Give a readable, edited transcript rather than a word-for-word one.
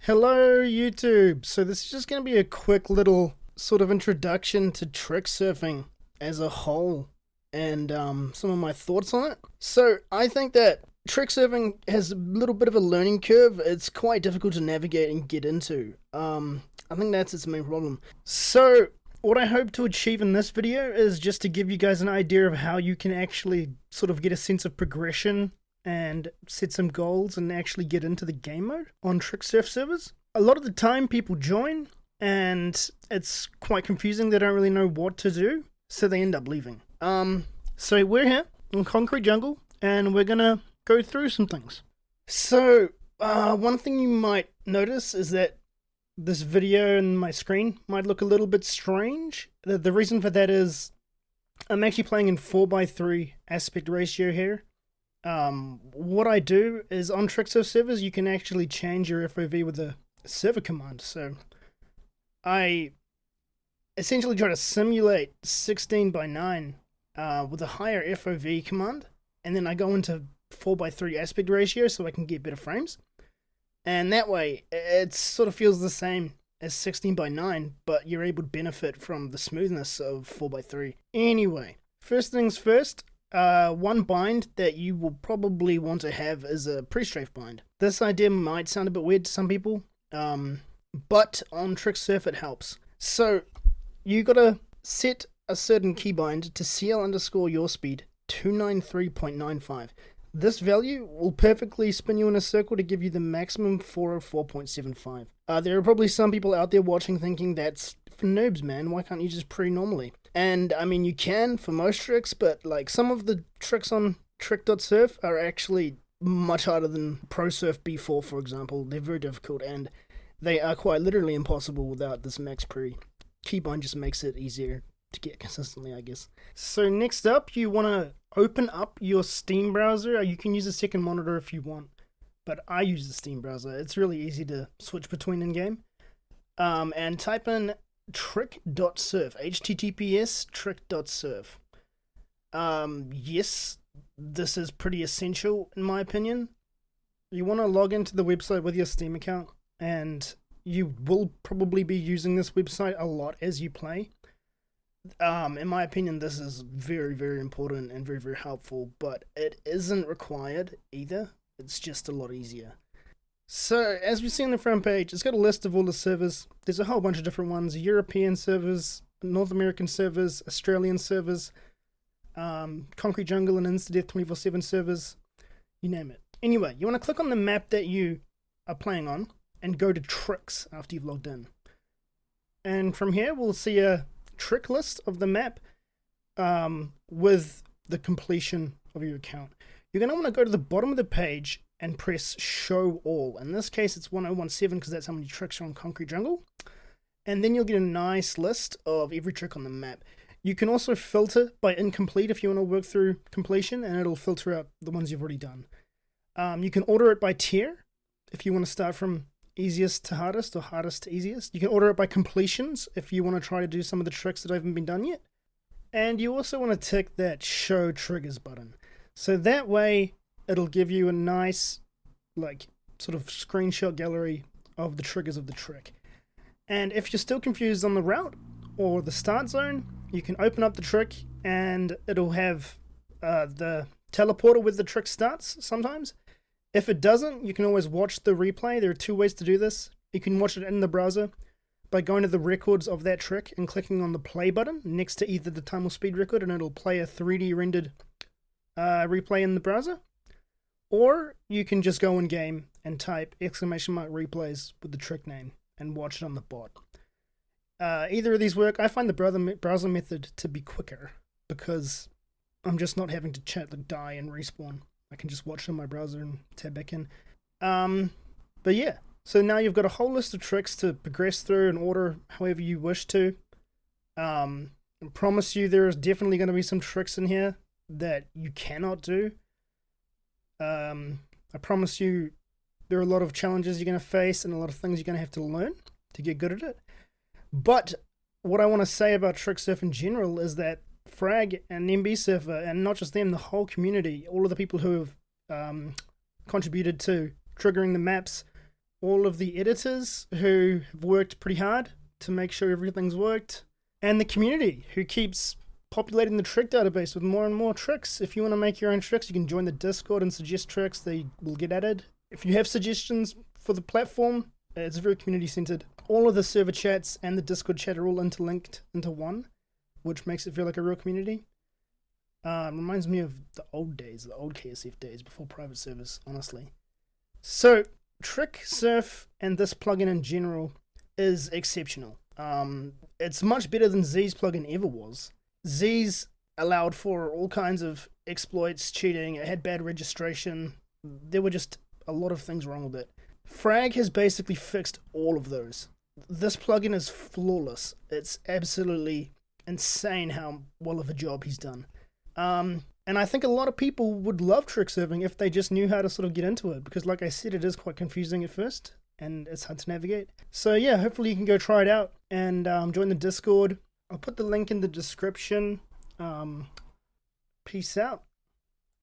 Hello YouTube! So this is just going to be a quick little sort of introduction to trick surfing as a whole and some of my thoughts on it. So I think that trick surfing has a little bit of a learning curve. It's quite difficult to navigate and get into. I think that's its main problem. So what I hope to achieve in this video is just to give you guys an idea of how you can actually sort of get a sense of progression and set some goals and actually get into the game mode on Trick.Surf servers. A lot of the time people join and it's quite confusing. They don't really know what to do, so they end up leaving. So we're here in Concrete Jungle and we're gonna go through some things. So one thing you might notice is that this video and my screen might look a little bit strange. The reason for that is I'm actually playing in 4:3 aspect ratio here. What I do is on Trick.Surf servers you can actually change your FOV with a server command. So I essentially try to simulate 16:9 with a higher FOV command, and then I go into 4:3 aspect ratio so I can get better frames. And that way it sort of feels the same as 16:9, but you're able to benefit from the smoothness of 4:3. Anyway, first things first. One bind that you will probably want to have is a pre-strafe bind. This idea might sound a bit weird to some people, but on Trick.Surf it helps. So you gotta set a certain keybind to CL_your_speed 293.95. This value will perfectly spin you in a circle to give you the maximum 404.75. There are probably some people out there watching thinking that's for noobs, man. Why can't you just pre normally? And I mean, you can for most tricks, but like some of the tricks on Trick.Surf are actually much harder than Pro-Surf B4, for example. They're very difficult and they are quite literally impossible without this max pre. Keybind just makes it easier to get consistently, I guess. So next up, you want to open up your Steam browser. You can use a second monitor if you want, but I use the Steam browser. It's really easy to switch between in-game. And type in Trick.Surf, HTTPS Trick.Surf. Yes, this is pretty essential in my opinion. You want to log into the website with your Steam account, and you will probably be using this website a lot as you play. In my opinion, this is very, very important and very, very helpful, but it isn't required either. It's just a lot easier. So, as we see on the front page, it's got a list of all the servers. There's a whole bunch of different ones. European servers, North American servers, Australian servers, Concrete Jungle and InstaDeath 24/7 servers, you name it. Anyway, you want to click on the map that you are playing on and go to Tricks after you've logged in. And from here, we'll see a trick list of the map with the completion of your account. You're going to want to go to the bottom of the page and press show all. In this case it's 1017 because that's how many tricks are on Concrete Jungle. And then you'll get a nice list of every trick on the map. You can also filter by incomplete if you want to work through completion, and it'll filter out the ones you've already done. You can order it by tier if you want to start from easiest to hardest or hardest to easiest. You can order it by completions if you want to try to do some of the tricks that haven't been done yet. And you also want to tick that show triggers button. So that way it'll give you a nice, like, sort of screenshot gallery of the triggers of the trick. And if you're still confused on the route or the start zone, you can open up the trick and it'll have the teleporter with the trick starts sometimes. If it doesn't, you can always watch the replay. There are two ways to do this. You can watch it in the browser by going to the records of that trick and clicking on the play button next to either the time or speed record, and it'll play a 3D rendered replay in the browser. Or you can just go in game and type !replays with the trick name and watch it on the bot. Either of these work. I find the browser method to be quicker because I'm just not having to die and respawn. I can just watch it in my browser and tab back in. But yeah, so now you've got a whole list of tricks to progress through and order however you wish to. I promise you there is definitely going to be some tricks in here that you cannot do. I promise you there are a lot of challenges you're going to face and a lot of things you're going to have to learn to get good at it. But what I want to say about Trick.Surf in general is that Frag and MB Surfer, and not just them, the whole community, all of the people who have contributed to triggering the maps, all of the editors who have worked pretty hard to make sure everything's worked, and the community who keeps populating the trick database with more and more tricks. If you want to make your own tricks, you can join the Discord and suggest tricks. They will get added. If you have suggestions for the platform, it's very community-centered. All of the server chats and the Discord chat are all interlinked into one, which makes it feel like a real community. Reminds me of the old days, the old KSF days before private servers, honestly. So, Trick.Surf and this plugin in general is exceptional. It's much better than Z's plugin ever was. Z's allowed for all kinds of exploits, cheating, it had bad registration. There were just a lot of things wrong with it. Frag has basically fixed all of those. This plugin is flawless. It's absolutely insane how well of a job he's done. And I think a lot of people would love trick surfing if they just knew how to sort of get into it, because like I said, it is quite confusing at first and it's hard to navigate. So yeah, hopefully you can go try it out and join the Discord. I'll put the link in the description. Peace out.